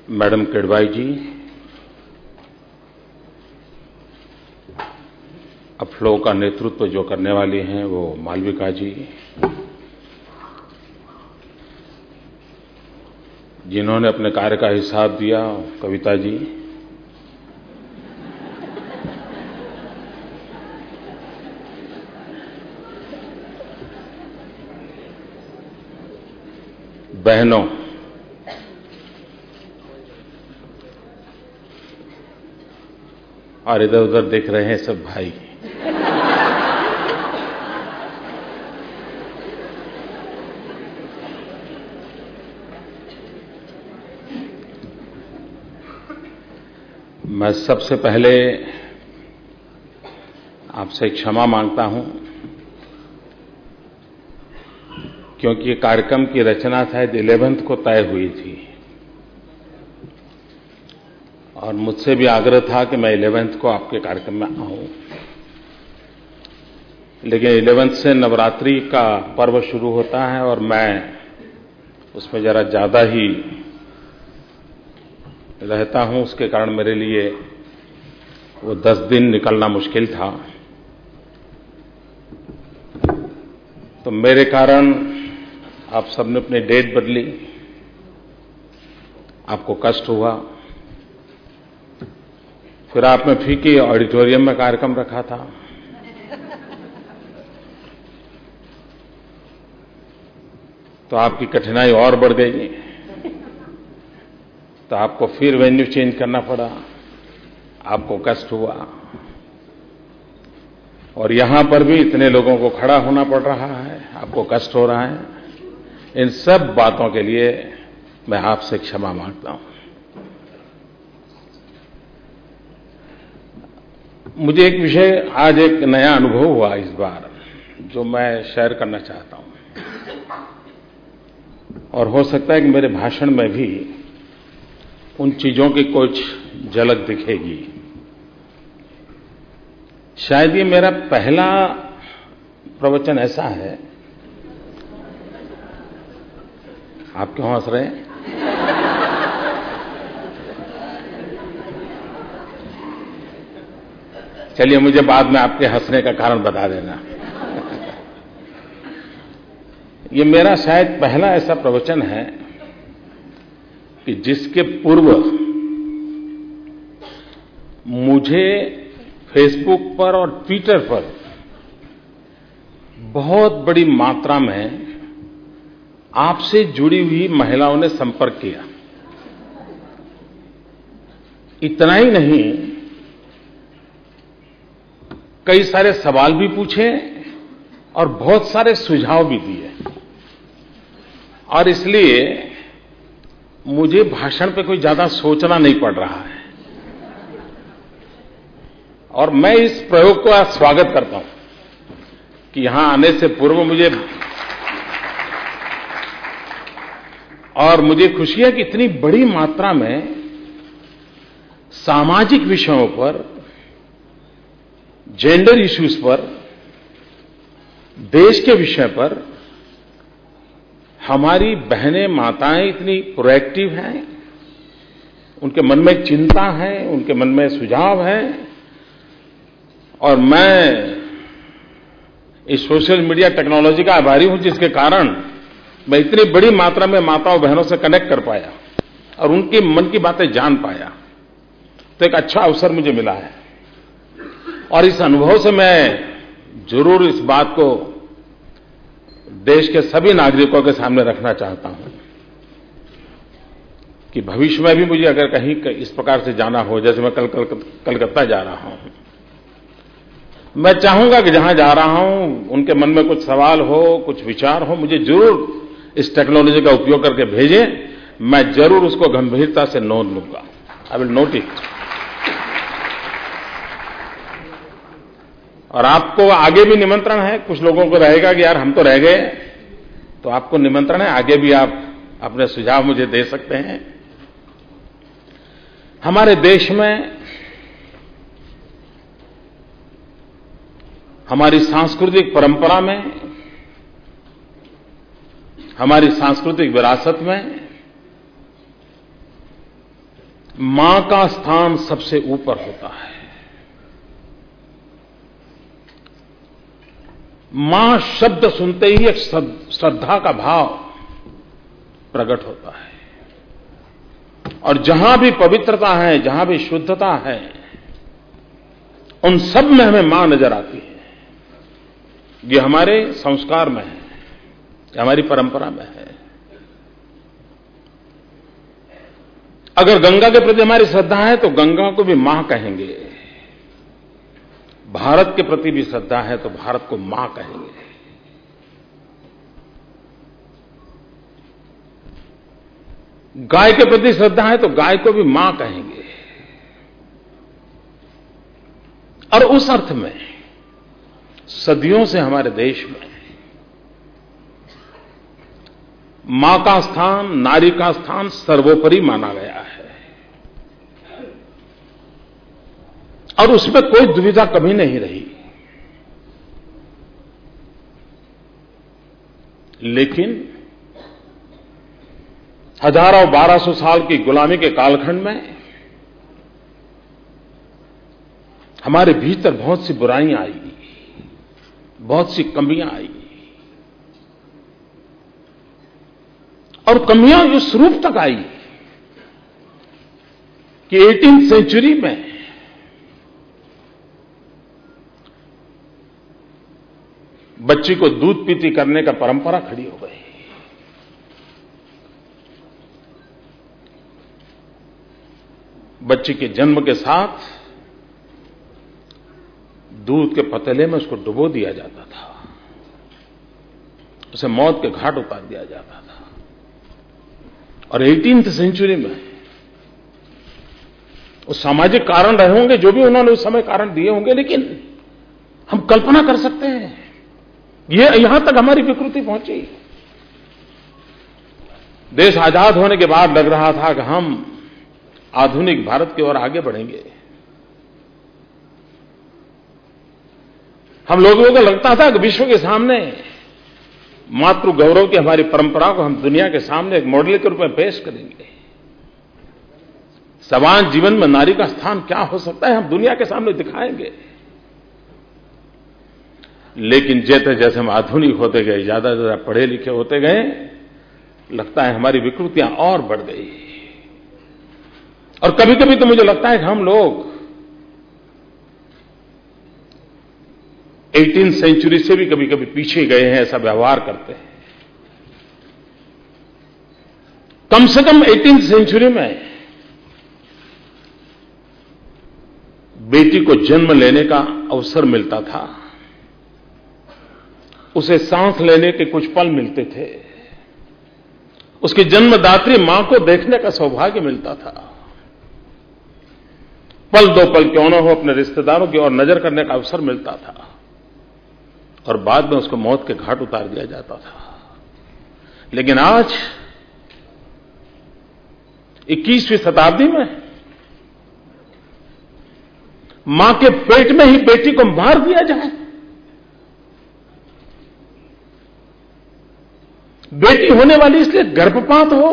Madam Kidwai जी, अफलो का नेतृत्व जो करने वाली हैं वो मालविका जी, जिन्होंने अपने कार्य का हिसाब दिया कविता जी, बहनों, और इधर-उधर देख रहे हैं सब भाई, मैं सबसे पहले आपसे क्षमा मांगता हूं, क्योंकि ये कार्यक्रम की रचना शायद 11th को तय हुई थी और मुझसे भी आग्रह था कि मैं 11th को आपके कार्यक्रम में आऊं, लेकिन 11th से नवरात्रि का पर्व शुरू होता है और मैं उसमें जरा ज्यादा ही रहता हूं, उसके कारण मेरे लिए वो 10 दिन निकलना मुश्किल था। तो मेरे कारण आप सबने अपनी डेट बदली, आपको कष्ट हुआ, फिर आपने फीके ऑडिटोरियम में कार्यक्रम रखा था, तो आपकी कठिनाई और बढ़ गई, तो आपको फिर वेन्यू चेंज करना पड़ा, आपको कष्ट हुआ, और यहां पर भी इतने लोगों को खड़ा होना पड़ रहा है, आपको कष्ट हो रहा है। इन सब बातों के लिए मैं आपसे क्षमा मांगता हूं। मुझे एक विषय, आज एक नया अनुभव हुआ इस बार, जो मैं शेयर करना चाहता हूं, और हो सकता है कि मेरे भाषण में भी उन चीजों की कुछ झलक दिखेगी। शायद ये मेरा पहला प्रवचन ऐसा है। आप क्यों हंस रहे हैं? चलिए, मुझे बाद में आपके हंसने का कारण बता देना। ये मेरा शायद पहला ऐसा प्रवचन है कि जिसके पूर्व मुझे फेसबुक पर और ट्विटर पर बहुत बड़ी मात्रा में आपसे जुड़ी हुई महिलाओं ने संपर्क किया। इतना ही नहीं, कई सारे सवाल भी पूछे और बहुत सारे सुझाव भी दिए, और इसलिए मुझे भाषण पे कोई ज्यादा सोचना नहीं पड़ रहा है, और मैं इस प्रयोग का स्वागत करता हूं कि यहां आने से पूर्व मुझे खुशी है कि इतनी बड़ी मात्रा में सामाजिक विषयों पर, जेंडर इश्यूज पर, देश के विषय पर हमारी बहनें, माताएं इतनी प्रोएक्टिव हैं, उनके मन में चिंता है, उनके मन में सुझाव है, और मैं इस सोशल मीडिया टेक्नोलॉजी का आभारी हूं, जिसके कारण मैं इतनी बड़ी मात्रा में माताओं बहनों से कनेक्ट कर पाया और उनके मन की बातें जान पाया। तो एक अच्छा अवसर मुझे मिला है, और इस अनुभव से मैं जरूर इस बात को देश के सभी नागरिकों के सामने रखना चाहता हूं कि भविष्य में भी मुझे अगर कहीं इस प्रकार से जाना हो, जैसे मैं कल कलकत्ता जा रहा हूं, मैं चाहूंगा कि जहां जा रहा हूं उनके मन में कुछ सवाल हो, कुछ विचार हो, मुझे जरूर इस टेक्नोलॉजी का उपयोग करके भेजें। मैं जरूर उसको गंभीरता से नोट लूंगा। I will note it. और आपको आगे भी निमंत्रण है। कुछ लोगों को रहेगा कि यार हम तो रह गए, तो आपको निमंत्रण है, आगे भी आप अपने सुझाव मुझे दे सकते हैं। हमारे देश में हमारी सांस्कृतिक परंपरा में, हमारी सांस्कृतिक विरासत में मां का स्थान सबसे ऊपर होता है। मां शब्द सुनते ही एक श्रद्धा का भाव प्रकट होता है, और जहां भी पवित्रता है, जहां भी शुद्धता है, उन सब में हमें मां नजर आती है। ये हमारे संस्कार में है, ये हमारी परंपरा में है। अगर गंगा के प्रति हमारी श्रद्धा है तो गंगा को भी मां कहेंगे, भारत के प्रति भी श्रद्धा है तो भारत को मां कहेंगे। गाय के प्रति श्रद्धा है तो गाय को भी मां कहेंगे। और उस अर्थ में सदियों से हमारे देश में मां का स्थान, नारी का स्थान सर्वोपरि माना गया है, और उसमें कोई दुविधा कभी नहीं रही। लेकिन हजारों 1200 साल की गुलामी के कालखंड में हमारे भीतर बहुत सी बुराइयां आई, बहुत सी कमियां आई, और कमियां इस रूप तक आई कि 18वीं सेंचुरी में बच्ची को दूध पीती करने का परंपरा खड़ी हो गई। बच्ची के जन्म के साथ दूध के पतीले में उसको डुबो दिया जाता था, उसे मौत के घाट उतार दिया जाता था। और 18वीं सेंचुरी में वो सामाजिक कारण रहे होंगे, जो भी उन्होंने उस समय कारण दिए होंगे, लेकिन हम कल्पना कर सकते हैं ये यहां तक हमारी विकृति पहुंची। देश आजाद होने के बाद लग रहा था कि हम आधुनिक भारत की ओर आगे बढ़ेंगे। हम लोगों को लगता था कि विश्व के सामने मातृ गौरव की हमारी परंपरा को हम दुनिया के सामने एक मॉडल के रूप में पेश करेंगे। समाज जीवन में नारी का स्थान क्या हो सकता है, हम दुनिया के सामने दिखाएंगे। लेकिन जैसे जैसे हम आधुनिक होते गए, ज्यादा से ज्यादा पढ़े लिखे होते गए, लगता है हमारी विकृतियां और बढ़ गई। और कभी कभी तो मुझे लगता है कि हम लोग 18वीं सेंचुरी से भी कभी कभी पीछे गए हैं, ऐसा व्यवहार करते हैं। कम से कम 18वीं सेंचुरी में बेटी को जन्म लेने का अवसर मिलता था, उसे सांस लेने के कुछ पल मिलते थे, उसकी जन्मदात्री मां को देखने का सौभाग्य मिलता था। पल दो पल क्यों न हो अपने रिश्तेदारों की ओर नजर करने का अवसर मिलता था, और बाद में उसको मौत के घाट उतार दिया जाता था। लेकिन आज 21वीं शताब्दी में मां के पेट में ही बेटी को मार दिया जाए, बेटी होने वाली इसलिए गर्भपात हो,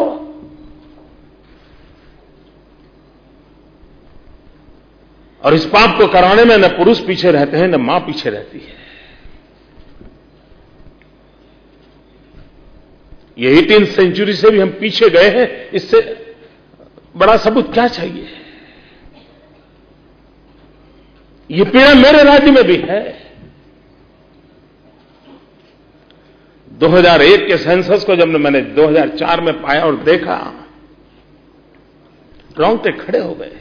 और इस पाप को कराने में न पुरुष पीछे रहते हैं, न मां पीछे रहती है। ये 18वीं सेंचुरी से भी हम पीछे गए हैं, इससे बड़ा सबूत क्या चाहिए। ये पीड़ा मेरे राज्य में भी है। 2001 के सेंसस को जब मैंने 2004 में पाया और देखा, रोंगटे खड़े हो गए।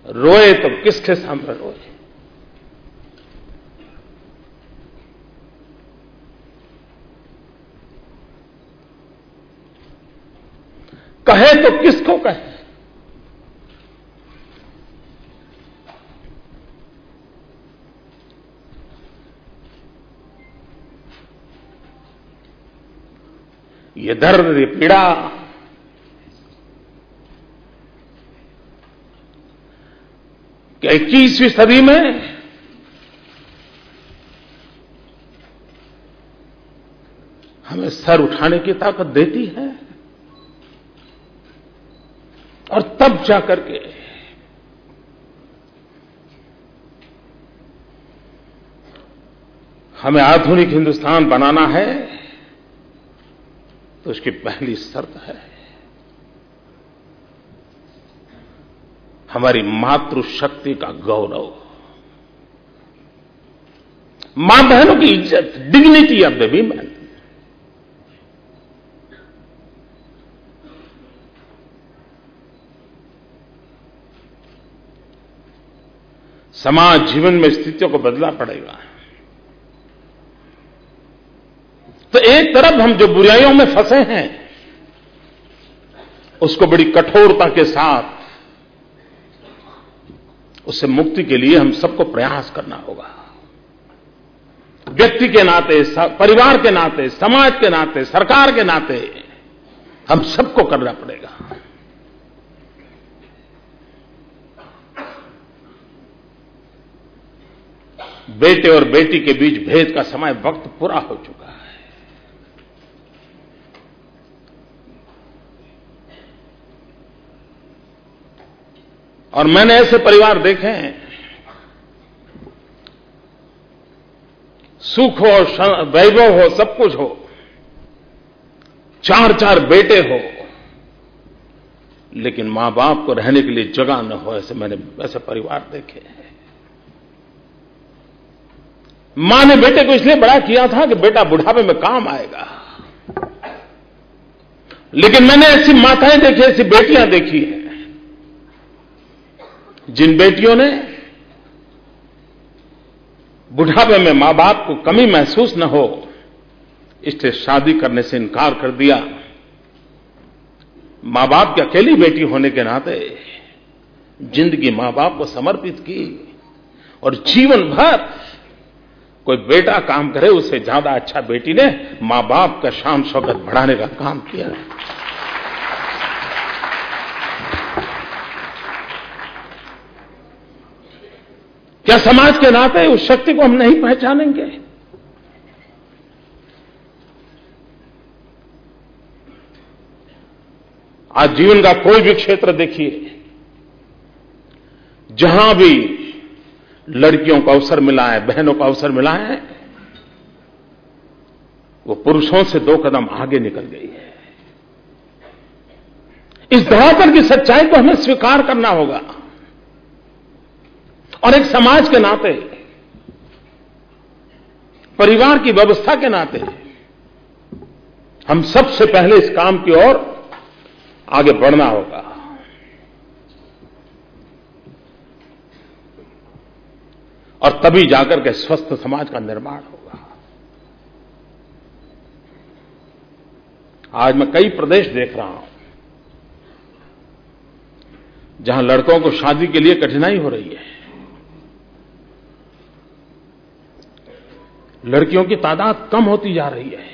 रोए तो किसके सामने रोए। कहे तो किसको कहे। ये दर्द, ये पीड़ा कि 21वीं सदी में हमें सर उठाने की ताकत देती है और तब जाकर के हमें आधुनिक हिंदुस्तान बनाना है तो उसकी पहली शर्त है हमारी मातृशक्ति का गौरव, मां बहनों की इज्जत, डिग्निटी ऑफ द वीमेन। समाज जीवन में स्थितियों को बदलना पड़ेगा। तो एक तरफ हम जो बुराइयों में फंसे हैं उसको बड़ी कठोरता के साथ उससे मुक्ति के लिए हम सबको प्रयास करना होगा। व्यक्ति के नाते, परिवार के नाते, समाज के नाते, सरकार के नाते हम सबको करना पड़ेगा। बेटे और बेटी के बीच भेद का समय, वक्त पूरा हो चुका है। और मैंने ऐसे परिवार देखे हैं, सुख हो, वैभव हो, सब कुछ हो, 4-4 बेटे हो, लेकिन मां बाप को रहने के लिए जगह न हो। मैंने ऐसे परिवार देखे हैं। मां ने बेटे को इसलिए बड़ा किया था कि बेटा बुढ़ापे में काम आएगा, लेकिन मैंने ऐसी माताएं देखी, ऐसी बेटियां देखी हैं जिन बेटियों ने बुढ़ापे में मां बाप को कमी महसूस न हो इसलिए शादी करने से इनकार कर दिया। मां बाप की अकेली बेटी होने के नाते जिंदगी मां बाप को समर्पित की और जीवन भर कोई बेटा काम करे उससे ज्यादा अच्छा बेटी ने मां बाप का शान शौकत बढ़ाने का काम किया। क्या समाज के नाते उस शक्ति को हम नहीं पहचानेंगे? आज जीवन का कोई भी क्षेत्र देखिए, जहां भी लड़कियों को अवसर मिला है, बहनों को अवसर मिला है, वो पुरुषों से 2 कदम आगे निकल गई है। इस धरातल की सच्चाई को हमें स्वीकार करना होगा और एक समाज के नाते, परिवार की व्यवस्था के नाते हम सबसे पहले इस काम की ओर आगे बढ़ना होगा। और तभी जाकर के स्वस्थ समाज का निर्माण होगा। आज मैं कई प्रदेश देख रहा हूं जहां लड़कों को शादी के लिए कठिनाई हो रही है। लड़कियों की तादाद कम होती जा रही है।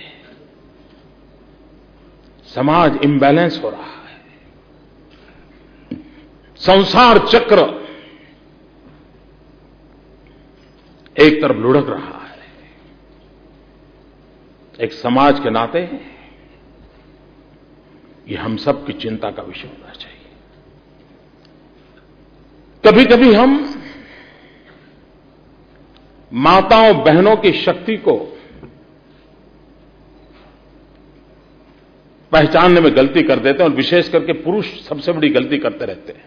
समाज इम्बैलेंस हो रहा है। संसार चक्र एक तरफ लुढ़क रहा है। एक समाज के नाते ये हम सब की चिंता का विषय होना चाहिए। कभी कभी हम माताओं बहनों की शक्ति को पहचानने में गलती कर देते हैं और विशेष करके पुरुष सबसे बड़ी गलती करते रहते हैं।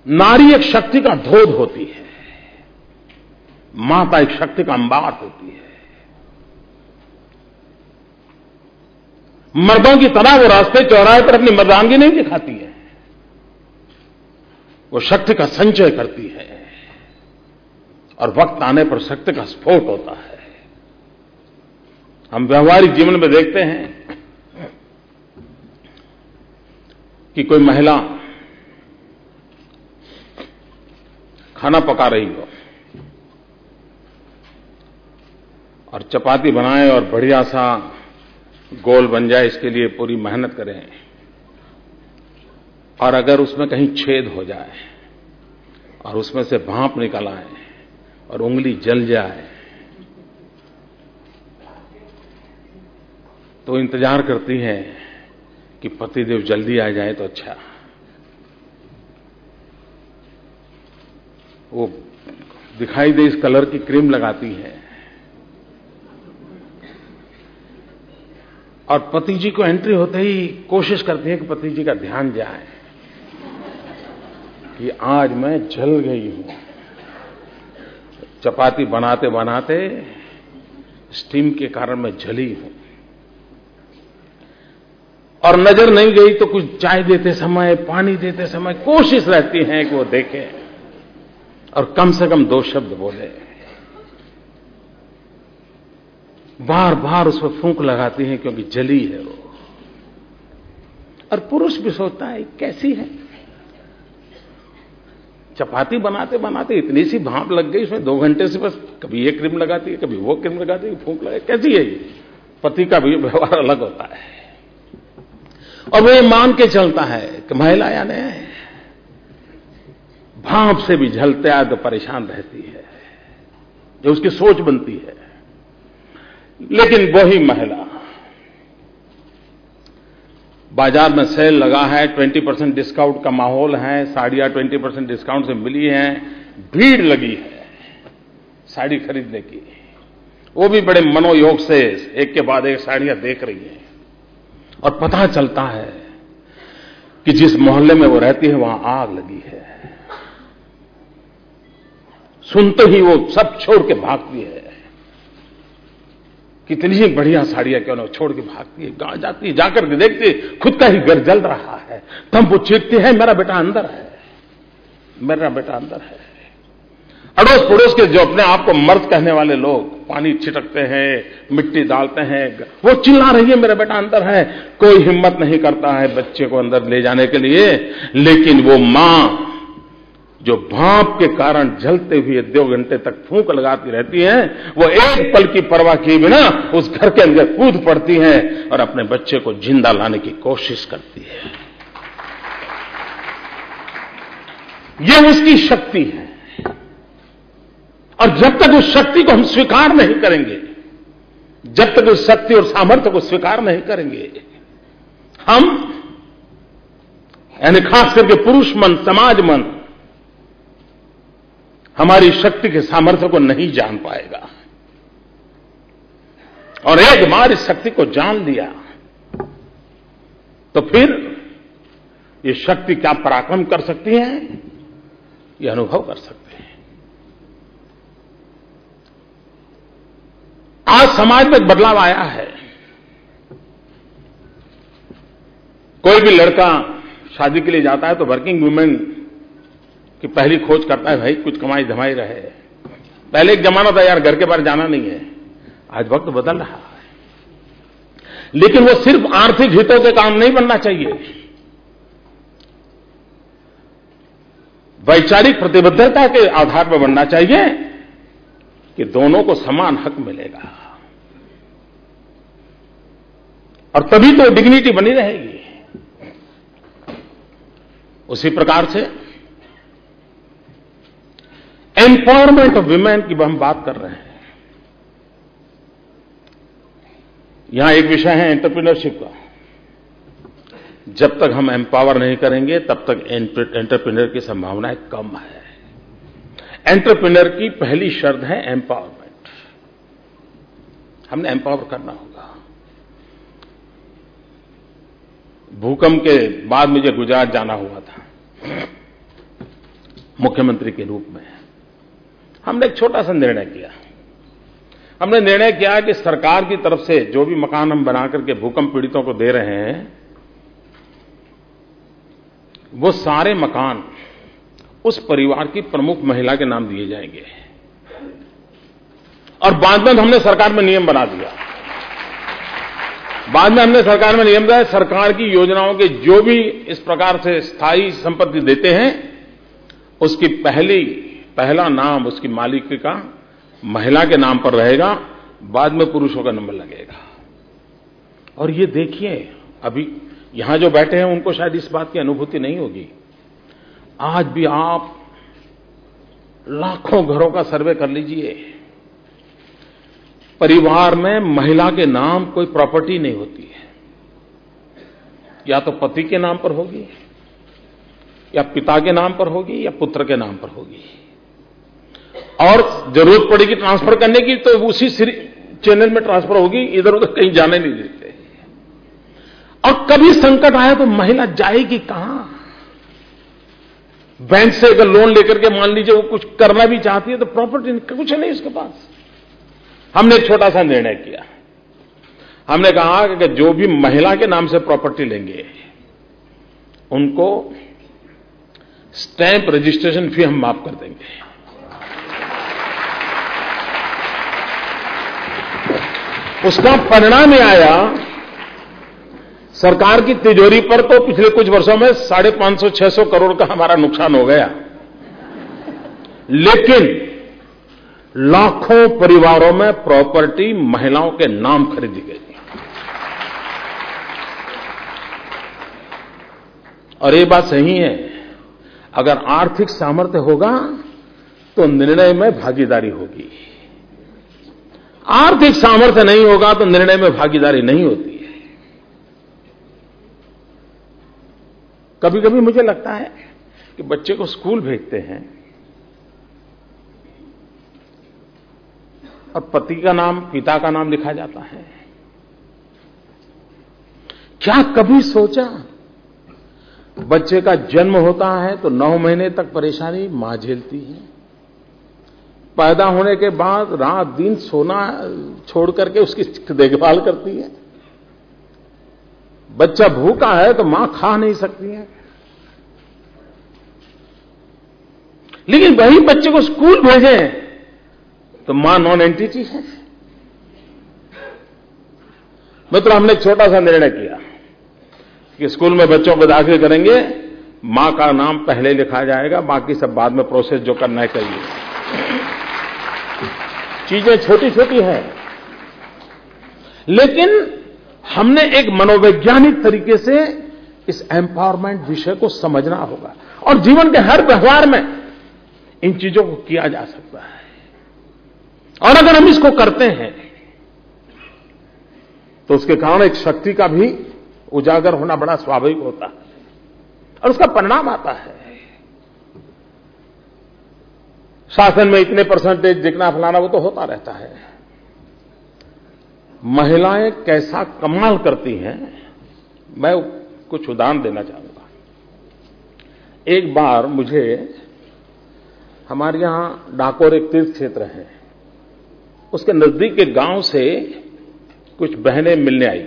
नारी एक शक्ति का धोध होती है, माता एक शक्ति का अंबार होती है। मर्दों की तरह वो रास्ते चौराहे पर अपनी मर्दानगी नहीं दिखाती है, वो शक्ति का संचय करती है और वक्त आने पर शक्ति का स्फोट होता है। हम व्यवहारिक जीवन में देखते हैं कि कोई महिला खाना पका रही हो और चपाती बनाए और बढ़िया सा गोल बन जाए इसके लिए पूरी मेहनत करें, और अगर उसमें कहीं छेद हो जाए और उसमें से भाप निकल आए और उंगली जल जाए तो इंतजार करती है कि पतिदेव जल्दी आ जाए तो अच्छा। वो दिखाई दे इस कलर की क्रीम लगाती है और पति जी को एंट्री होते ही कोशिश करती है कि पति जी का ध्यान जाए कि आज मैं जल गई हूं। चपाती बनाते बनाते स्टीम के कारण मैं जली हूं, और नजर नहीं गई तो कुछ चाय देते समय, पानी देते समय कोशिश रहती है कि वो देखें और कम से कम 2 शब्द बोले। बार बार उस पर फूंक लगाती हैं क्योंकि जली है वो। और पुरुष भी सोचता है कैसी है, चपाती बनाते बनाते इतनी सी भाप लग गई, उसमें 2 घंटे से बस कभी ये क्रीम लगाती है, कभी वो क्रीम लगाती है, फूंक लगाती, कैसी है ये। पति का भी व्यवहार अलग होता है, और वो ये मान के चलता है कि महिला यानी भाप से भी झलते आए तो परेशान रहती है, जो उसकी सोच बनती है। लेकिन वही महिला, बाजार में सेल लगा है, 20% डिस्काउंट का माहौल है, साड़ियां 20% डिस्काउंट से मिली हैं, भीड़ लगी है साड़ी खरीदने की, वो भी बड़े मनोयोग से एक के बाद एक साड़ियां देख रही हैं, और पता चलता है कि जिस मोहल्ले में वो रहती है वहां आग लगी है। सुनते ही वो सब छोड़ के भागती है, कितनी ही बढ़िया साड़ियां क्यों ना छोड़ के भागती है, गांव जाती है, जाकर के देखती है खुद का ही घर जल रहा है, तब वो चीखती है मेरा बेटा अंदर है, मेरा बेटा अंदर है। अड़ोस पड़ोस के जो अपने आप को मर्द कहने वाले लोग पानी छिटकते हैं, मिट्टी डालते हैं, वो चिल्ला रही है मेरा बेटा अंदर है। कोई हिम्मत नहीं करता है बच्चे को अंदर ले जाने के लिए, लेकिन वो मां जो भाप के कारण जलते हुए 2 घंटे तक फूंक लगाती रहती है, वो एक पल की परवाह किए बिना उस घर के अंदर कूद पड़ती है और अपने बच्चे को जिंदा लाने की कोशिश करती है। ये उसकी शक्ति है, और जब तक उस शक्ति को हम स्वीकार नहीं करेंगे, जब तक उस शक्ति और सामर्थ्य को स्वीकार नहीं करेंगे, हम यानी खास करके पुरुष मन, समाज मन हमारी शक्ति के सामर्थ्य को नहीं जान पाएगा। और एक बार इस शक्ति को जान लिया तो फिर ये शक्ति क्या पराक्रम कर सकती है, ये अनुभव कर सकते हैं। आज समाज में बदलाव आया है। कोई भी लड़का शादी के लिए जाता है तो वर्किंग वुमेन की पहली खोज करता है, भाई कुछ कमाई धमाई रहे। पहले एक जमाना था यार घर के बाहर जाना नहीं है, आज वक्त बदल रहा है। लेकिन वो सिर्फ आर्थिक हितों के काम नहीं बनना चाहिए, वैचारिक प्रतिबद्धता के आधार पर बनना चाहिए कि दोनों को समान हक मिलेगा, और तभी तो डिग्निटी बनी रहेगी। उसी प्रकार से एम्पावरमेंट ऑफ विमेन की हम बात कर रहे हैं। यहां एक विषय है एंटरप्रेन्योरशिप का। जब तक हम एम्पावर नहीं करेंगे तब तक एंटरप्रेन्योर की संभावनाएं कम है। एंटरप्रेन्योर की पहली शर्त है एम्पावरमेंट। हमने एम्पावर करना होगा। भूकंप के बाद मुझे गुजरात जाना हुआ था मुख्यमंत्री के रूप में। हमने एक छोटा सा निर्णय किया। हमने निर्णय किया कि सरकार की तरफ से जो भी मकान हम बना करके भूकंप पीड़ितों को दे रहे हैं, वो सारे मकान उस परिवार की प्रमुख महिला के नाम दिए जाएंगे। और बाद में हमने सरकार में नियम बना दिया। सरकार की योजनाओं के जो भी इस प्रकार से स्थायी संपत्ति देते हैं, उसकी पहला नाम उसकी मालिक का महिला के नाम पर रहेगा, बाद में पुरुषों का नंबर लगेगा। और ये देखिए, अभी यहां जो बैठे हैं उनको शायद इस बात की अनुभूति नहीं होगी। आज भी आप लाखों घरों का सर्वे कर लीजिए, परिवार में महिला के नाम कोई प्रॉपर्टी नहीं होती है। या तो पति के नाम पर होगी, या पिता के नाम पर होगी, या पुत्र के नाम पर होगी। और जरूरत पड़ेगी ट्रांसफर करने की तो उसी चैनल में ट्रांसफर होगी, इधर उधर कहीं जाने नहीं देते। और कभी संकट आया तो महिला जाएगी कहां? बैंक से अगर लोन लेकर के मान लीजिए वो कुछ करना भी चाहती है तो प्रॉपर्टी कुछ नहीं उसके पास। हमने एक छोटा सा निर्णय किया। हमने कहा कि जो भी महिला के नाम से प्रॉपर्टी लेंगे उनको स्टैंप रजिस्ट्रेशन फी हम माफ कर देंगे। उसका परिणाम ये आया, सरकार की तिजोरी पर तो पिछले कुछ वर्षों में 550-600 करोड़ का हमारा नुकसान हो गया, लेकिन लाखों परिवारों में प्रॉपर्टी महिलाओं के नाम खरीदी गई। और ये बात सही है, अगर आर्थिक सामर्थ्य होगा तो निर्णय में भागीदारी होगी, आर्थिक सामर्थ्य नहीं होगा तो निर्णय में भागीदारी नहीं होती है। कभी कभी मुझे लगता है कि बच्चे को स्कूल भेजते हैं और पति का नाम, पिता का नाम लिखा जाता है। क्या कभी सोचा बच्चे का जन्म होता है तो 9 महीने तक परेशानी मां झेलती है, पैदा होने के बाद रात दिन सोना छोड़ करके उसकी देखभाल करती है, बच्चा भूखा है तो मां खा नहीं सकती है, लेकिन वही बच्चे को स्कूल भेजें तो मां नॉन एंटिटी है। मित्रों, हमने एक छोटा सा निर्णय किया कि स्कूल में बच्चों को दाखिल करेंगे, मां का नाम पहले लिखा जाएगा, बाकी सब बाद में प्रोसेस जो करना है करिए। चीजें छोटी छोटी हैं, लेकिन हमने एक मनोवैज्ञानिक तरीके से इस एम्पावरमेंट विषय को समझना होगा और जीवन के हर व्यवहार में इन चीजों को किया जा सकता है। और अगर हम इसको करते हैं तो उसके कारण एक शक्ति का भी उजागर होना बड़ा स्वाभाविक होता है और उसका परिणाम आता है। शासन में इतने परसेंटेज दिखना फलाना वो तो होता रहता है। महिलाएं कैसा कमाल करती हैं, मैं कुछ उदाहरण देना चाहूंगा। एक बार मुझे हमारे यहां डाकोर एक तीर्थ क्षेत्र है, उसके नजदीक के गांव से कुछ बहनें मिलने आई,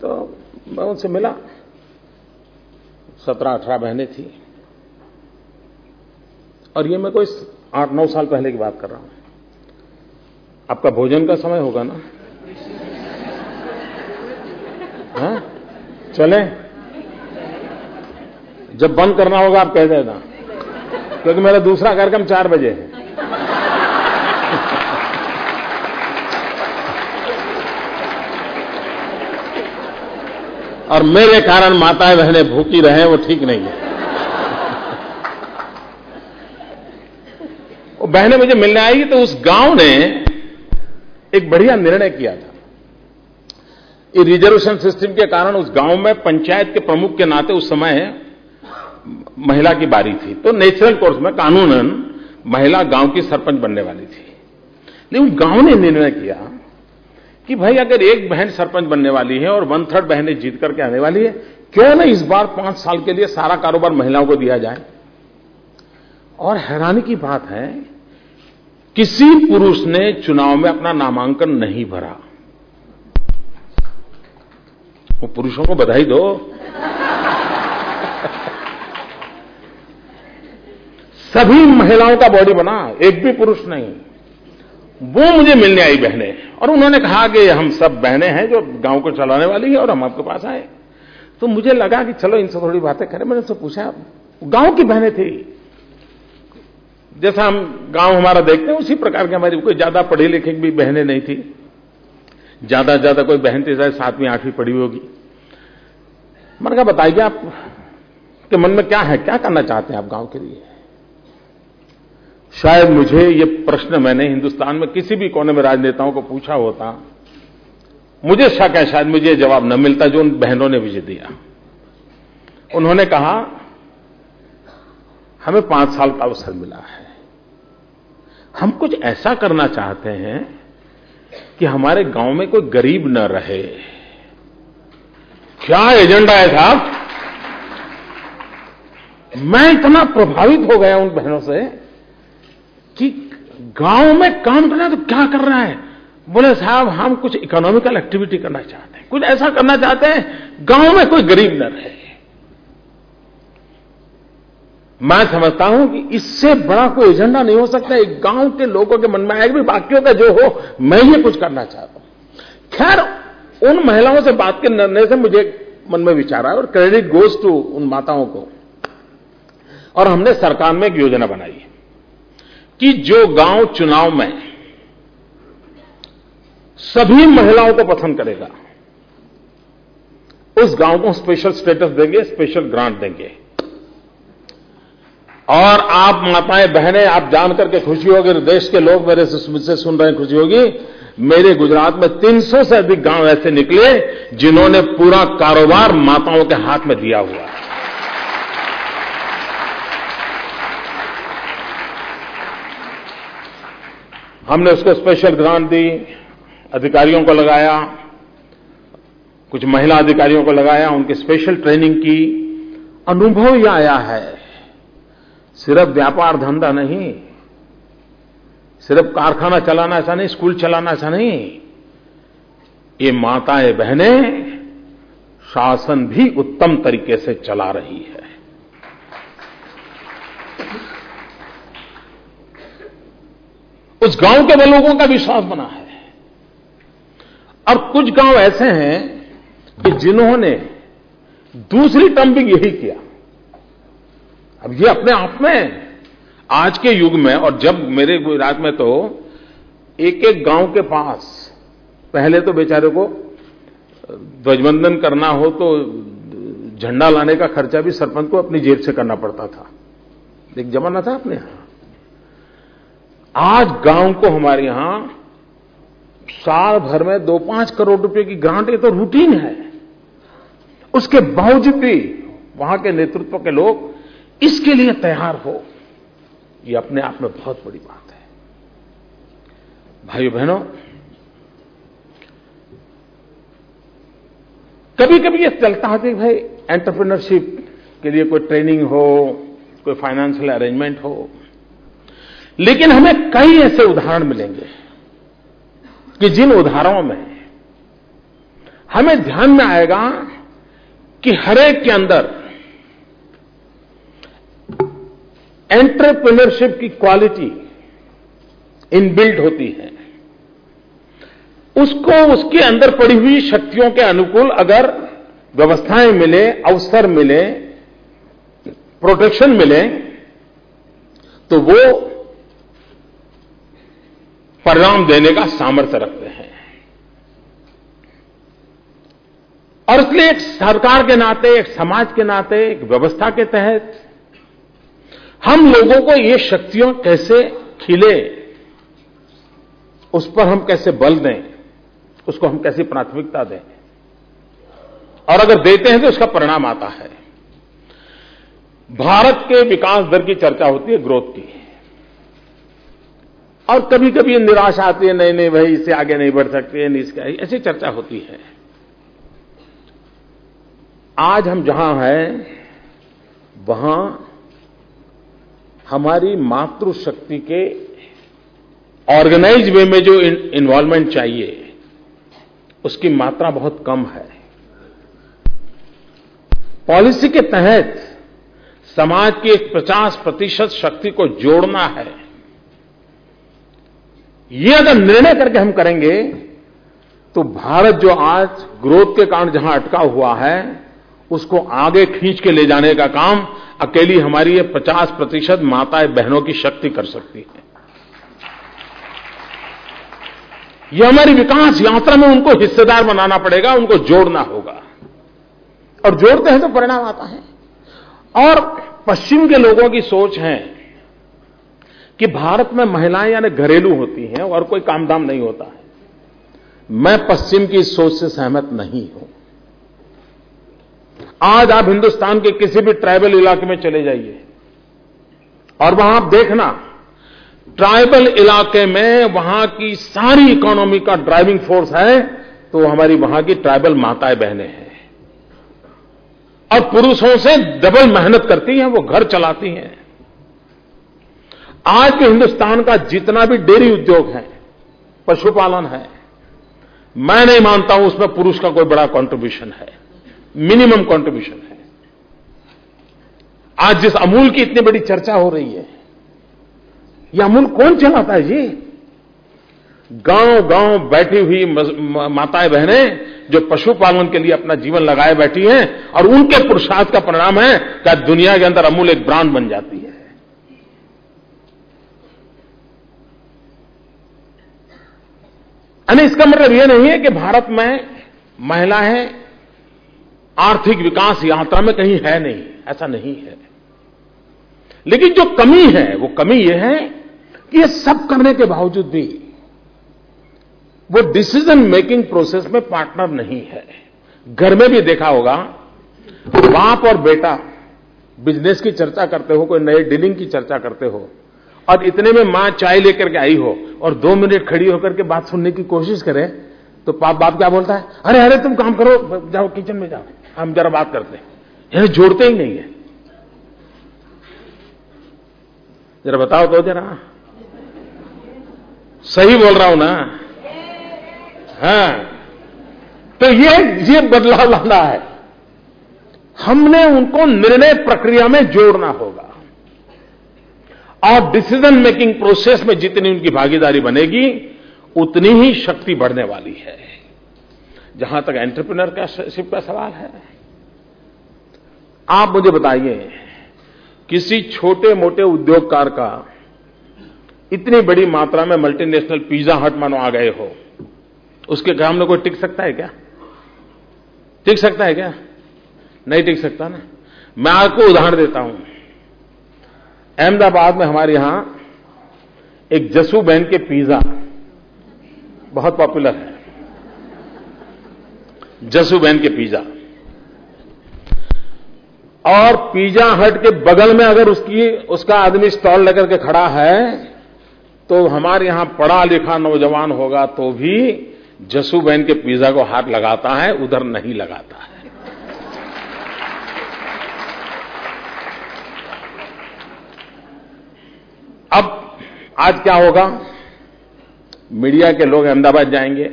तो मैं उनसे मिला। 17-18 बहनें थी और ये मैं कोई 8-9 साल पहले की बात कर रहा हूं। आपका भोजन का समय होगा ना? हाँ? चलें? जब बंद करना होगा आप कह देना, क्योंकि मेरा दूसरा कार्यक्रम 4 बजे है। और मेरे कारण माताएं बहनें भूखी रहे वो ठीक नहीं है। वो बहनें मुझे मिलने आई तो उस गांव ने एक बढ़िया निर्णय किया था। ये रिजर्वेशन सिस्टम के कारण उस गांव में पंचायत के प्रमुख के नाते उस समय महिला की बारी थी, तो नेचुरल कोर्स में कानूनन महिला गांव की सरपंच बनने वाली थी। लेकिन गांव ने निर्णय किया कि भाई अगर एक बहन सरपंच बनने वाली है और 1/3 बहनें जीत करके आने वाली है, क्यों ना इस बार 5 साल के लिए सारा कारोबार महिलाओं को दिया जाए। और हैरानी की बात है, किसी पुरुष ने चुनाव में अपना नामांकन नहीं भरा। वो पुरुषों को बधाई दो। सभी महिलाओं का बॉडी बना, एक भी पुरुष नहीं। वो मुझे मिलने आई बहनें और उन्होंने कहा कि हम सब बहनें हैं जो गांव को चलाने वाली है और हम आपके पास आए। तो मुझे लगा कि चलो इनसे थोड़ी बातें करें। मैंने उनसे पूछा, गांव की बहनें थी, जैसा हम गांव हमारा देखते हैं उसी प्रकार की हमारी, कोई ज्यादा पढ़ी लिखी भी बहनें नहीं थी। ज्यादा से ज्यादा कोई बहन थी शायद 7वीं 8वीं पढ़ी होगी। मैंने कहा बताइए आप के मन में क्या है, क्या करना चाहते हैं आप गांव के लिए? शायद मुझे ये प्रश्न मैंने हिंदुस्तान में किसी भी कोने में राजनेताओं को पूछा होता, मुझे शक है शायद मुझे जवाब न मिलता जो उन बहनों ने मुझे दिया। उन्होंने कहा हमें 5 साल का अवसर मिला है, हम कुछ ऐसा करना चाहते हैं कि हमारे गांव में कोई गरीब न रहे। क्या एजेंडा है साहब? मैं इतना प्रभावित हो गया उन बहनों से कि गांव में काम करना है तो क्या कर रहा है? बोले साहब हम कुछ इकोनॉमिकल एक्टिविटी करना चाहते हैं, कुछ ऐसा करना चाहते हैं गांव में कोई गरीब न रहे। मैं समझता हूं कि इससे बड़ा कोई एजेंडा नहीं हो सकता। एक गांव के लोगों के मन में आएगा भी बाकियों का जो हो मैं ये कुछ करना चाहता हूं। खैर उन महिलाओं से बात करने से मुझे मन में विचार आया और क्रेडिट गोज टू उन माताओं को। और हमने सरकार में एक योजना बनाई कि जो गांव चुनाव में सभी महिलाओं को पसंद करेगा उस गांव को स्पेशल स्टेटस देंगे, स्पेशल ग्रांट देंगे। और आप माताएं बहनें आप जान करके खुशी होगी, देश के लोग मेरे से मुझसे सुन रहे हैं खुशी होगी, मेरे गुजरात में 300 से अधिक गांव ऐसे निकले जिन्होंने पूरा कारोबार माताओं के हाथ में दिया हुआ है। हमने उसको स्पेशल ग्रांट दी, अधिकारियों को लगाया, कुछ महिला अधिकारियों को लगाया, उनकी स्पेशल ट्रेनिंग की। अनुभव यह आया है सिर्फ व्यापार धंधा नहीं, सिर्फ कारखाना चलाना ऐसा नहीं, स्कूल चलाना ऐसा नहीं, ये माताएं बहनें शासन भी उत्तम तरीके से चला रही है। उस गांव के लोगों का विश्वास बना है। और कुछ गांव ऐसे हैं कि जिन्होंने दूसरी टर्म भी यही किया। अब ये अपने आप में आज के युग में, और जब मेरे गुजरात में तो एक एक गांव के पास पहले तो बेचारे को ध्वजवंदन करना हो तो झंडा लाने का खर्चा भी सरपंच को अपनी जेब से करना पड़ता था। एक जमाना था अपने यहां। आज गांव को हमारे यहां साल भर में 2-5 करोड़ रुपए की ग्रांट, ये तो रूटीन है। उसके बावजूद भी वहां के नेतृत्व के लोग इसके लिए तैयार हो, ये अपने आप में बहुत बड़ी बात है। भाइयों बहनों, कभी कभी ये चलता है कि भाई एंटरप्रेन्योरशिप के लिए कोई ट्रेनिंग हो, कोई फाइनेंशियल अरेंजमेंट हो, लेकिन हमें कई ऐसे उदाहरण मिलेंगे कि जिन उदाहरणों में हमें ध्यान में आएगा कि हर एक के अंदर एंटरप्रेन्योरशिप की क्वालिटी इनबिल्ट होती है। उसको उसके अंदर पड़ी हुई शक्तियों के अनुकूल अगर व्यवस्थाएं मिले, अवसर मिले, प्रोटेक्शन मिले, तो वो परिणाम देने का सामर्थ्य रखते हैं। और इसलिए एक सरकार के नाते, एक समाज के नाते, एक व्यवस्था के तहत हम लोगों को ये शक्तियां कैसे खिले, उस पर हम कैसे बल दें, उसको हम कैसी प्राथमिकता दें, और अगर देते हैं तो उसका परिणाम आता है। भारत के विकास दर की चर्चा होती है, ग्रोथ की, और कभी कभी निराशा आती है, नहीं नहीं भाई इससे आगे नहीं बढ़ सकते, नहीं इसका, ऐसी चर्चा होती है। आज हम जहां हैं वहां हमारी मातृशक्ति के ऑर्गेनाइज वे में जो इन्वॉल्वमेंट चाहिए उसकी मात्रा बहुत कम है। पॉलिसी के तहत समाज की 50% शक्ति को जोड़ना है। ये अगर निर्णय करके हम करेंगे तो भारत जो आज ग्रोथ के कारण जहां अटका हुआ है उसको आगे खींच के ले जाने का काम अकेली हमारी ये 50% माताएं बहनों की शक्ति कर सकती है। ये हमारी विकास यात्रा में उनको हिस्सेदार बनाना पड़ेगा, उनको जोड़ना होगा, और जोड़ते हैं तो परिणाम आता है। और पश्चिम के लोगों की सोच है कि भारत में महिलाएं यानी घरेलू होती हैं और कोई कामधाम नहीं होता है। मैं पश्चिम की सोच से सहमत नहीं हूं। आज आप हिंदुस्तान के किसी भी ट्राइबल इलाके में चले जाइए और वहां आप देखना, ट्राइबल इलाके में वहां की सारी इकोनॉमी का ड्राइविंग फोर्स है तो हमारी वहां की ट्राइबल माताएं बहनें हैं, और पुरुषों से डबल मेहनत करती हैं, वो घर चलाती हैं। आज के हिंदुस्तान का जितना भी डेयरी उद्योग है, पशुपालन है, मैं नहीं मानता हूं उसमें पुरुष का कोई बड़ा कंट्रीब्यूशन है, मिनिमम कंट्रीब्यूशन है। आज जिस अमूल की इतनी बड़ी चर्चा हो रही है, यह अमूल कौन चलाता है जी? गांव-गांव बैठी हुई माताएं बहनें जो पशुपालन के लिए अपना जीवन लगाए बैठी हैं, और उनके पुरुषार्थ का परिणाम है कि दुनिया के अंदर अमूल एक ब्रांड बन जाती है। यानी इसका मतलब यह नहीं है कि भारत में महिलाएं आर्थिक विकास यात्रा में कहीं है नहीं, ऐसा नहीं है। लेकिन जो कमी है वो कमी यह है कि ये सब करने के बावजूद भी वो डिसीजन मेकिंग प्रोसेस में पार्टनर नहीं है। घर में भी देखा होगा, बाप और बेटा बिजनेस की चर्चा करते हो, कोई नए डीलिंग की चर्चा करते हो, और इतने में मां चाय लेकर के आई हो और 2 मिनट खड़ी होकर के बात सुनने की कोशिश करे तो बाप क्या बोलता है? अरे अरे तुम काम करो, जाओ किचन में जाओ, हम जरा बात करते हैं। यह जोड़ते ही नहीं है। जरा बताओ तो, जरा सही बोल रहा हूं ना? हाँ, तो ये बदलाव लाना है। हमने उनको निर्णय प्रक्रिया में जोड़ना होगा, और डिसीजन मेकिंग प्रोसेस में जितनी उनकी भागीदारी बनेगी उतनी ही शक्ति बढ़ने वाली है। जहां तक एंटरप्रेन्योरशिप का सवाल है, आप मुझे बताइए, किसी छोटे मोटे उद्योगकार का इतनी बड़ी मात्रा में मल्टीनेशनल पिज्जा हट मानो आ गए हो, उसके काम में कोई टिक सकता है क्या? टिक सकता है क्या? नहीं टिक सकता ना। मैं आपको उदाहरण देता हूं। अहमदाबाद में हमारे यहां एक जसू बहन के पिज्जा बहुत पॉपुलर है, जसू बहन के पिज्जा। और पिज्जा हट के बगल में अगर उसका आदमी स्टॉल लेकर के खड़ा है तो हमारे यहां पढ़ा लिखा नौजवान होगा तो भी जसू बहन के पिज्जा को हाथ लगाता है, उधर नहीं लगाता है। अब आज क्या होगा? मीडिया के लोग अहमदाबाद जाएंगे,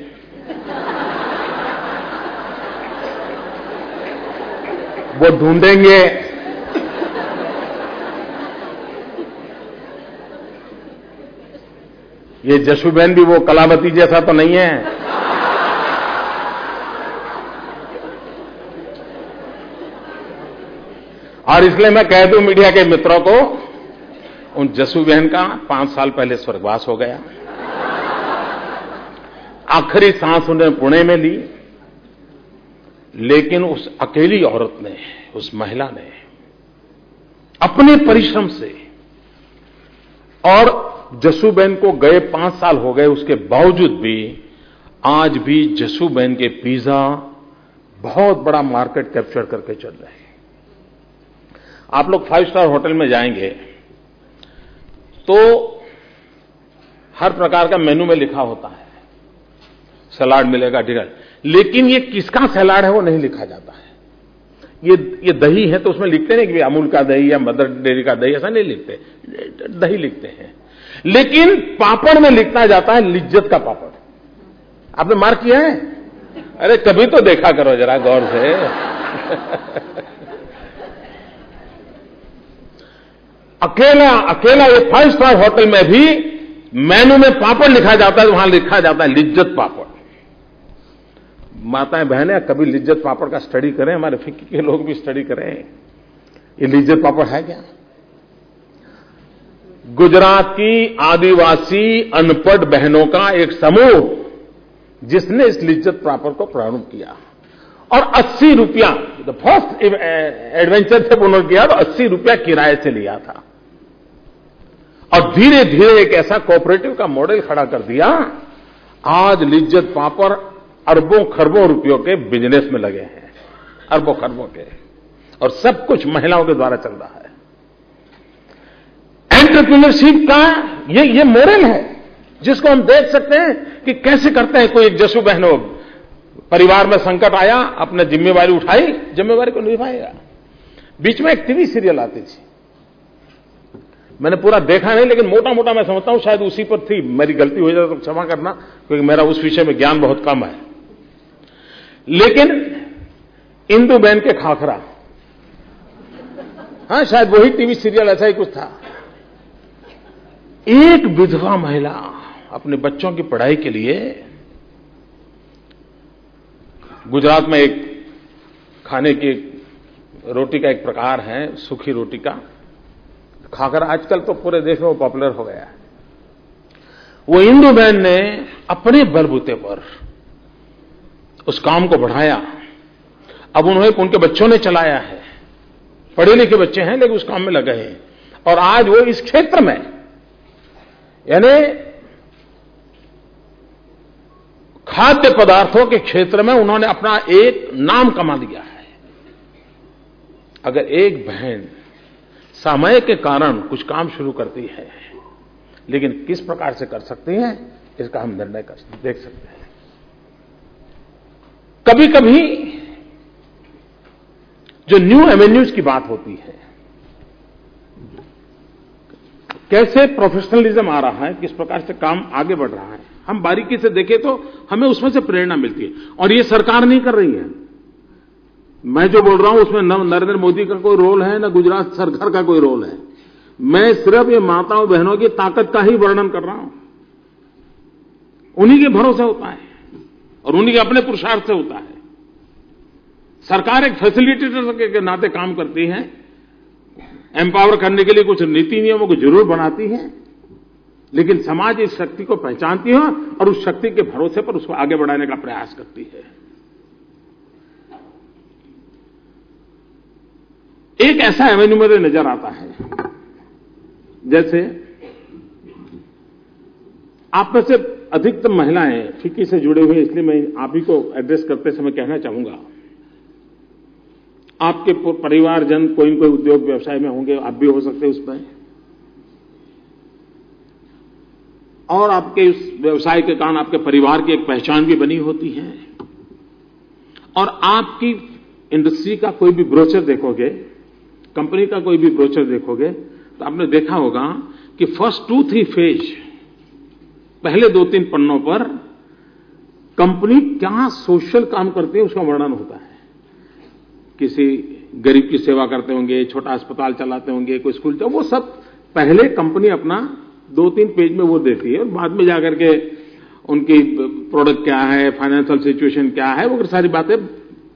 वो ढूंढेंगे ये जशुबेन भी वो कलावती जैसा तो नहीं है। और इसलिए मैं कह दूं मीडिया के मित्रों को, उन जसू बहन का 5 साल पहले स्वर्गवास हो गया। आखिरी सांस उन्होंने पुणे में ली, लेकिन उस अकेली औरत ने, उस महिला ने अपने परिश्रम से, और जसूबेन को गए 5 साल हो गए, उसके बावजूद भी आज भी जसूबेन के पिज्जा बहुत बड़ा मार्केट कैप्चर करके चल रहे हैं। आप लोग 5 स्टार होटल में जाएंगे तो हर प्रकार का मेनू में लिखा होता है, सलाद मिलेगा, डिनर, लेकिन ये किसका सलाद है वो नहीं लिखा जाता है। ये दही है तो उसमें लिखते नहीं कि अमूल का दही या मदर डेयरी का दही, ऐसा नहीं लिखते, दही लिखते हैं। लेकिन पापड़ में लिखना जाता है लिज्जत का पापड़। आपने मार्क किया है? अरे कभी तो देखा करो जरा गौर से। अकेला ये 5 स्टार होटल में भी मेनू में पापड़ लिखा जाता है, वहां लिखा जाता है लिज्जत पापड़। माताएं बहनें कभी लिज्जत पापड़ का स्टडी करें, हमारे फिक्की के लोग भी स्टडी करें, ये लिज्जत पापड़ है क्या? गुजरात की आदिवासी अनपढ़ बहनों का एक समूह जिसने इस लिज्जत पापड़ को प्रारंभ किया। और 80 रुपया, द फर्स्ट एडवेंचर जब उन्होंने किया तो 80 रुपया किराए से लिया था, और धीरे धीरे एक ऐसा कोऑपरेटिव का मॉडल खड़ा कर दिया। आज लिज्जत पापड़ अरबों खरबों रुपयों के बिजनेस में लगे हैं, अरबों खरबों के, और सब कुछ महिलाओं के द्वारा चल रहा है। एंटरप्रेन्योरशिप का ये मॉडल है जिसको हम देख सकते हैं कि कैसे करते हैं। कोई एक जसू बहन हो, परिवार में संकट आया, अपने जिम्मेवारी उठाई, जिम्मेवारी को निभाएगा। बीच में एक टीवी सीरियल आती थी, मैंने पूरा देखा नहीं, लेकिन मोटा मोटा मैं समझता हूं शायद उसी पर थी। मेरी गलती हो जाए तो क्षमा करना, क्योंकि मेरा उस विषय में ज्ञान बहुत कम है। लेकिन इंदु बहन के खाखरा, हाँ शायद वही टीवी सीरियल ऐसा ही कुछ था। एक विधवा महिला अपने बच्चों की पढ़ाई के लिए, गुजरात में एक खाने की रोटी का एक प्रकार है, सूखी रोटी का खाखरा, आजकल तो पूरे देश में वो पॉपुलर हो गया है। वो इंदु बहन ने अपने बलबूते पर उस काम को बढ़ाया। अब उन्होंने, उनके बच्चों ने चलाया है, पढ़े लिखे बच्चे हैं लेकिन उस काम में लगे हैं, और आज वो इस क्षेत्र में, यानी खाद्य पदार्थों के क्षेत्र में उन्होंने अपना एक नाम कमा लिया है। अगर एक बहन समय के कारण कुछ काम शुरू करती है, लेकिन किस प्रकार से कर सकती है, इसका हम निर्णय देख सकते हैं। कभी कभी जो न्यू एवेन्यूज की बात होती है, कैसे प्रोफेशनलिज्म आ रहा है, किस प्रकार से काम आगे बढ़ रहा है, हम बारीकी से देखें तो हमें उसमें से प्रेरणा मिलती है। और ये सरकार नहीं कर रही है, मैं जो बोल रहा हूं उसमें न नरेंद्र मोदी का कोई रोल है, न गुजरात सरकार का कोई रोल है। मैं सिर्फ ये माताओं बहनों की ताकत का ही वर्णन कर रहा हूं। उन्हीं के भरोसे होता है और उन्हीं के अपने पुरुषार्थ से होता है। सरकार एक फैसिलिटेटर के नाते काम करती है, एम्पावर करने के लिए कुछ नीति नियमों को जरूर बनाती है, लेकिन समाज इस शक्ति को पहचानती है और उस शक्ति के भरोसे पर उसको आगे बढ़ाने का प्रयास करती है। एक ऐसा एवेन्यू मुझे नजर आता है, जैसे आप में से अधिकतम महिलाएं फिक्की से जुड़े हुए, इसलिए मैं आप ही को एड्रेस करते समय कहना चाहूंगा, आपके परिवारजन कोई न कोई उद्योग व्यवसाय में होंगे, आप भी हो सकते हैं उसमें, और आपके उस व्यवसाय के कारण आपके परिवार की एक पहचान भी बनी होती है। और आपकी इंडस्ट्री का कोई भी ब्रोचर देखोगे, कंपनी का कोई भी ब्रोचर देखोगे, तो आपने देखा होगा कि फर्स्ट 2-3 फेज, पहले 2-3 पन्नों पर कंपनी क्या सोशल काम करती है उसका वर्णन होता है। किसी गरीब की सेवा करते होंगे, छोटा अस्पताल चलाते होंगे, कोई स्कूल, वो सब पहले कंपनी अपना 2-3 पेज में वो देती है, और बाद में जाकर के उनकी प्रोडक्ट क्या है, फाइनेंशियल सिचुएशन क्या है, वो सारी बातें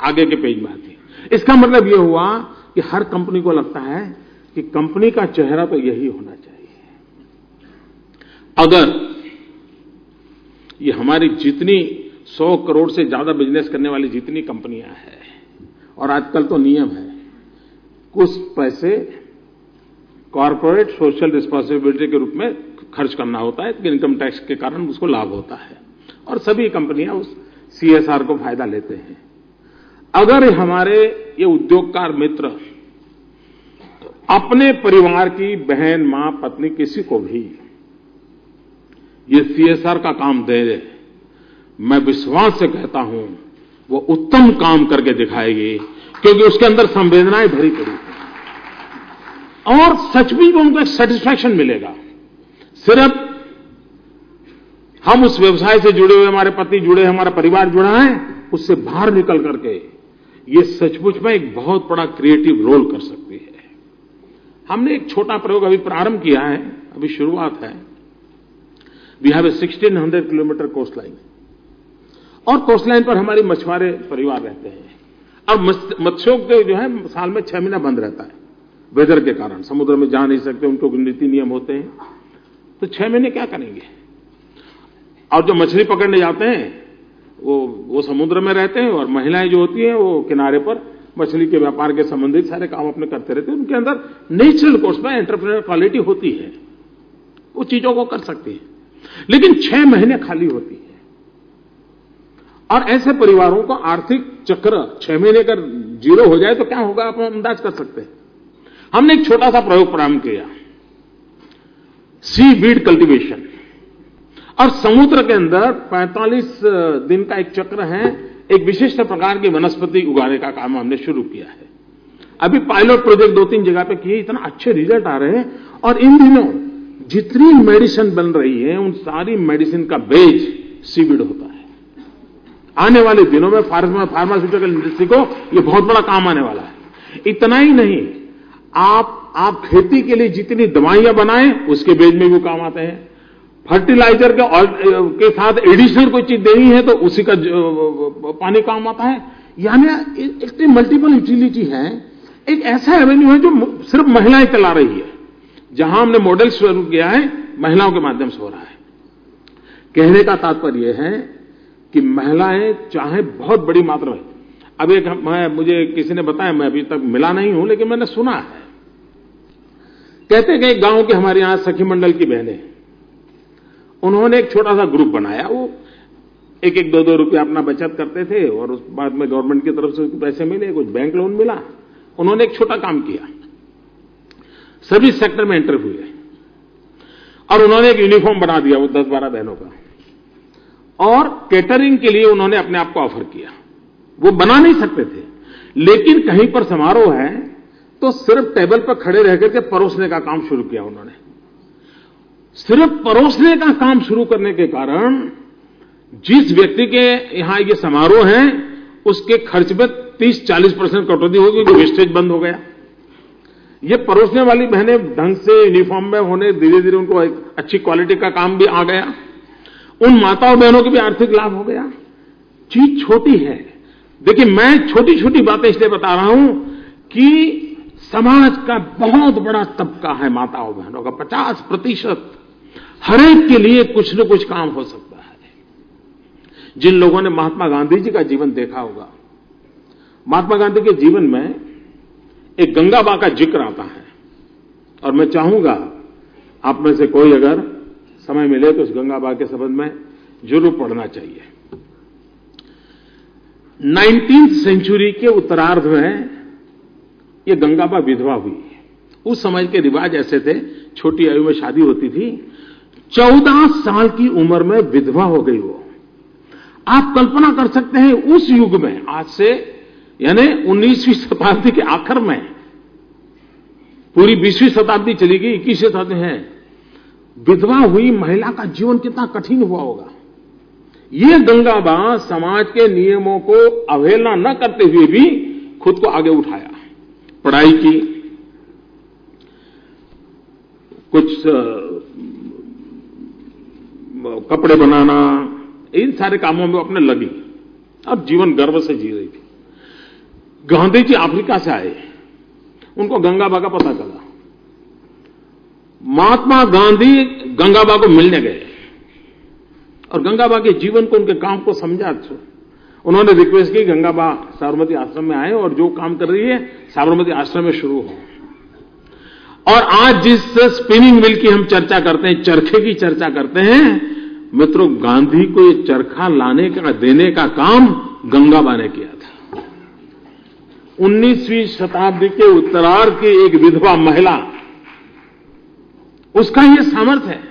आगे के पेज में आती है। इसका मतलब ये हुआ कि हर कंपनी को लगता है कि कंपनी का चेहरा तो यही होना चाहिए। अगर ये हमारी जितनी 100 करोड़ से ज्यादा बिजनेस करने वाली जितनी कंपनियां हैं, और आजकल तो नियम है, कुछ पैसे कॉर्पोरेट सोशल रिस्पांसिबिलिटी के रूप में खर्च करना होता है, इनकम टैक्स के कारण उसको लाभ होता है, और सभी कंपनियां उस CSR को फायदा लेते हैं। अगर हमारे ये उद्योगकार मित्र अपने परिवार की बहन, मां, पत्नी, किसी को भी ये CSR का काम दे दे, मैं विश्वास से कहता हूं वो उत्तम काम करके दिखाएगी, क्योंकि उसके अंदर संवेदनाएं भरी पड़ी हैं और सच में उनको एक सेटिस्फैक्शन मिलेगा। सिर्फ हम उस व्यवसाय से जुड़े हुए, हमारे पति जुड़े, हमारा परिवार जुड़ा है, उससे बाहर निकल करके ये सचमुच में एक बहुत बड़ा क्रिएटिव रोल कर सकती है। हमने एक छोटा प्रयोग अभी प्रारंभ किया है, अभी शुरुआत है। We have a 1600 kilometre coast line, और कोस्ट लाइन पर हमारी मछुआरे परिवार रहते हैं, और मत्स्योद्योग जो है साल में 6 महीना बंद रहता है वेदर के कारण, समुद्र में जा नहीं सकते, उनको नीति नियम होते हैं, तो 6 महीने क्या करेंगे। और जो मछली पकड़ने जाते हैं वो समुद्र में रहते हैं और महिलाएं जो होती हैं वो किनारे पर मछली के व्यापार के संबंधित सारे काम अपने करते रहते हैं। उनके अंदर नेचुरल कोर्स में एंटरप्रेन्योर क्वालिटी होती है, वो चीजों को कर सकती है, लेकिन 6 महीने खाली होती है। और ऐसे परिवारों को आर्थिक चक्र 6 महीने का जीरो हो जाए तो क्या होगा, आप अंदाज कर सकते हैं। हमने एक छोटा सा प्रयोग प्रारंभ किया, सी वीड कल्टीवेशन, और समुद्र के अंदर 45 दिन का एक चक्र है, एक विशिष्ट प्रकार की वनस्पति उगाने का काम हमने शुरू किया है। अभी पायलट प्रोजेक्ट 2-3 जगह पे किए, इतना अच्छे रिजल्ट आ रहे हैं। और इन दिनों जितनी मेडिसिन बन रही है उन सारी मेडिसिन का बेस सीवीड होता है। आने वाले दिनों में फार्मास्यूटिकल इंडस्ट्री को ये बहुत बड़ा काम आने वाला है। इतना ही नहीं, आप खेती के लिए जितनी दवाइयां बनाएं उसके बेस में भी काम आते हैं। फर्टिलाइजर के साथ एडिशनल कोई चीज देनी है तो उसी का पानी काम आता है। यानी एक मल्टीपल यूटिलिटी है। एक ऐसा एवेन्यू है जो सिर्फ महिलाएं चला रही है। जहां हमने मॉडल शुरू किया है महिलाओं के माध्यम से हो रहा है। कहने का तात्पर्य है कि महिलाएं चाहे बहुत बड़ी मात्रा में, अब एक मुझे किसी ने बताया, मैं अभी तक मिला नहीं हूं लेकिन मैंने सुना है, कहते हैं कि एक गांव के हमारे यहां सखी मंडल की बहनें, उन्होंने एक छोटा सा ग्रुप बनाया। वो 1-2 रुपया अपना बचत करते थे और उस बाद में गवर्नमेंट की तरफ से पैसे मिले, कुछ बैंक लोन मिला। उन्होंने एक छोटा काम किया, सर्विस सेक्टर में एंटर हुए और उन्होंने एक यूनिफॉर्म बना दिया वो 10-12 बहनों का, और केटरिंग के लिए उन्होंने अपने आप को ऑफर किया। वो बना नहीं सकते थे, लेकिन कहीं पर समारोह है तो सिर्फ टेबल पर खड़े रह करके परोसने का काम शुरू किया उन्होंने। सिर्फ परोसने का काम शुरू करने के कारण जिस व्यक्ति के यहां ये समारोह है उसके खर्च में 30-40% कटौती होगी, क्योंकि वेस्टेज बंद हो गया। ये परोसने वाली बहनें ढंग से यूनिफॉर्म में होने धीरे धीरे उनको एक अच्छी क्वालिटी का काम भी आ गया। उन माताओं बहनों की भी आर्थिक लाभ हो गया। चीज छोटी है। देखिए, मैं छोटी छोटी बातें इसलिए बता रहा हूं कि समाज का बहुत बड़ा तबका है माताओं बहनों का, 50%। हर एक के लिए कुछ न कुछ काम हो सकता है। जिन लोगों ने महात्मा गांधी जी का जीवन देखा होगा, महात्मा गांधी के जीवन में एक गंगाबा का जिक्र आता है, और मैं चाहूंगा आप में से कोई अगर समय मिले तो उस गंगाबा के संबंध में जरूर पढ़ना चाहिए। 19वीं सेंचुरी के उत्तरार्ध में ये गंगाबा विधवा हुई। उस समय के रिवाज ऐसे थे, छोटी आयु में शादी होती थी। 14 साल की उम्र में विधवा हो गई वो। आप कल्पना कर सकते हैं उस युग में, आज से यानी 19वीं शताब्दी के आखिर में, पूरी 20वीं शताब्दी चली गई, 21वीं शताब्दी है, विधवा हुई महिला का जीवन कितना कठिन हुआ होगा। ये गंगाबा समाज के नियमों को अवहेलना न करते हुए भी खुद को आगे उठाया, पढ़ाई की, कुछ कपड़े बनाना, इन सारे कामों में अपने लगी और जीवन गर्व से जी रही थी। गांधी जी अफ्रीका से आए, उनको गंगाबा का पता चला। महात्मा गांधी गंगाबा को मिलने गए और गंगाबा के जीवन को, उनके काम को समझा। उन्होंने रिक्वेस्ट की गंगाबा साबरमती आश्रम में आए और जो काम कर रही है साबरमती आश्रम में शुरू हो। और आज जिस स्पिनिंग मिल की हम चर्चा करते हैं, चरखे की चर्चा करते हैं, मित्रों, गांधी को ये चरखा लाने का, देने का काम गंगाबा ने किया था। 19वीं शताब्दी के उत्तरार्ध की एक विधवा महिला, उसका ये सामर्थ्य है।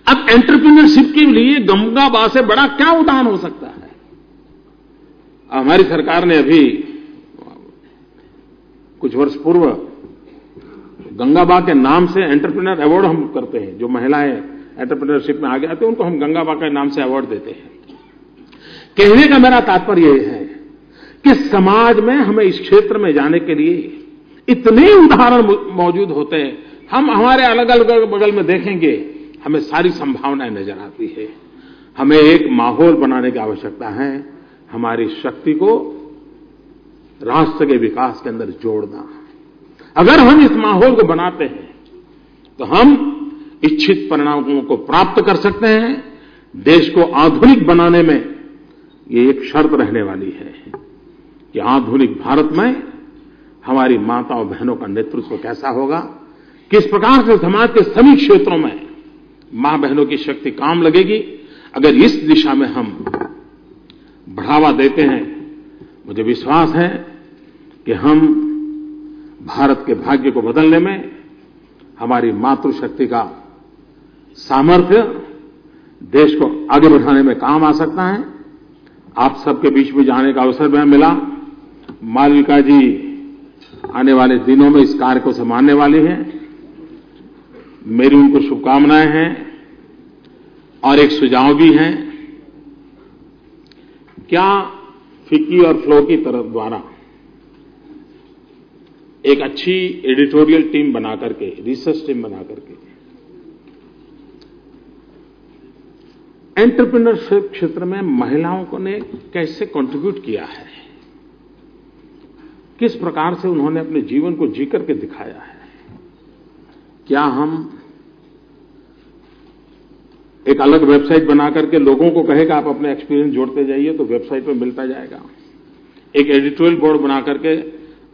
अब एंटरप्रेन्योरशिप के लिए गंगाबा से बड़ा क्या उदाहरण हो सकता है। हमारी सरकार ने अभी कुछ वर्ष पूर्व गंगाबा के नाम से एंटरप्रेन्योर अवार्ड हम करते हैं। जो महिलाएं एंटरप्रेन्योरशिप में आगे आते हैं उनको हम गंगाबा के नाम से अवार्ड देते हैं। कहने का मेरा तात्पर्य यह है कि समाज में हमें इस क्षेत्र में जाने के लिए इतने उदाहरण मौजूद होते हैं। हम हमारे अलग अलग बगल में देखेंगे, हमें सारी संभावनाएं नजर आती है। हमें एक माहौल बनाने की आवश्यकता है, हमारी शक्ति को राष्ट्र के विकास के अंदर जोड़ना। अगर हम इस माहौल को बनाते हैं तो हम इच्छित परिणामों को प्राप्त कर सकते हैं। देश को आधुनिक बनाने में ये एक शर्त रहने वाली है कि आधुनिक भारत में हमारी माताओं बहनों का नेतृत्व कैसा होगा, किस प्रकार से समाज के सभी क्षेत्रों में मां बहनों की शक्ति काम लगेगी। अगर इस दिशा में हम बढ़ावा देते हैं, मुझे विश्वास है कि हम भारत के भाग्य को बदलने में हमारी मातृशक्ति का सामर्थ्य देश को आगे बढ़ाने में काम आ सकता है। आप सबके बीच में जाने का अवसर में मिला। मालविका जी आने वाले दिनों में इस कार्य को संभालने वाली हैं। मेरी उनको शुभकामनाएं हैं और एक सुझाव भी है। क्या फिक्की और फ्लो की तरफ द्वारा एक अच्छी एडिटोरियल टीम बना करके, रिसर्च टीम बना करके एंटरप्रेन्योरशिप क्षेत्र में महिलाओं ने कैसे कंट्रीब्यूट किया है, किस प्रकार से उन्होंने अपने जीवन को जी करके दिखाया है, क्या हम एक अलग वेबसाइट बना करके लोगों को कहे कि आप अपने एक्सपीरियंस जोड़ते जाइए तो वेबसाइट पर मिलता जाएगा। एक एडिटोरियल बोर्ड बना करके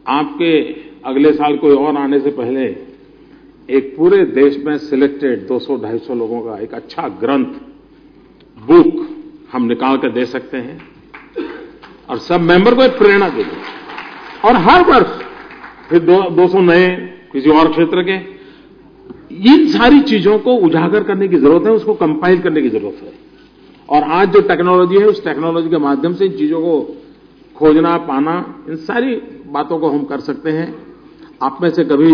आपके अगले साल कोई और आने से पहले एक पूरे देश में सिलेक्टेड 200-250 लोगों का एक अच्छा ग्रंथ, बुक हम निकाल कर दे सकते हैं और सब मेंबर को एक प्रेरणा देंगे। और हर वर्ष फिर 200 नए किसी और क्षेत्र के, इन सारी चीजों को उजागर करने की जरूरत है, उसको कंपाइल करने की जरूरत है। और आज जो टेक्नोलॉजी है, उस टेक्नोलॉजी के माध्यम से इन चीजों को खोजना, पाना, इन सारी बातों को हम कर सकते हैं। आप में से कभी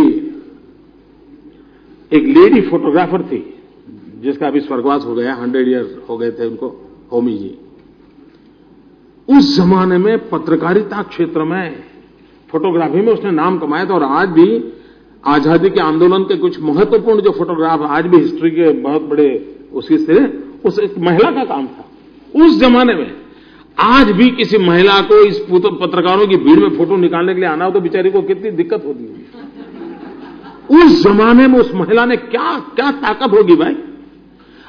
एक लेडी फोटोग्राफर थी जिसका अभी स्वर्गवास हो गया, 100 ईयर हो गए थे उनको, होमी जी। उस जमाने में पत्रकारिता क्षेत्र में, फोटोग्राफी में उसने नाम कमाया था। और आज भी आजादी के आंदोलन के कुछ महत्वपूर्ण जो फोटोग्राफ आज भी हिस्ट्री के बहुत बड़े उसी से, उस एक महिला का काम था उस जमाने में। आज भी किसी महिला को इस पत्रकारों की भीड़ में फोटो निकालने के लिए आना हो तो बेचारी को कितनी दिक्कत होती है। उस जमाने में उस महिला ने क्या क्या ताकत होगी भाई।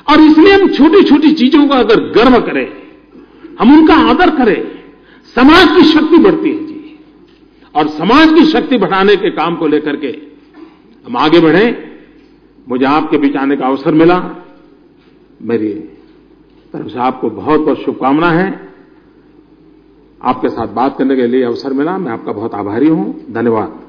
और इसलिए हम छोटी छोटी चीजों का अगर गर्व करें, हम उनका आदर करें, समाज की शक्ति बढ़ती है जी। और समाज की शक्ति बढ़ाने के काम को लेकर के हम आगे बढ़ें। मुझे आपके बीच आने का अवसर मिला, मेरी तरफ से आपको बहुत बहुत शुभकामना है। आपके साथ बात करने के लिए अवसर मिला, मैं आपका बहुत आभारी हूं। धन्यवाद।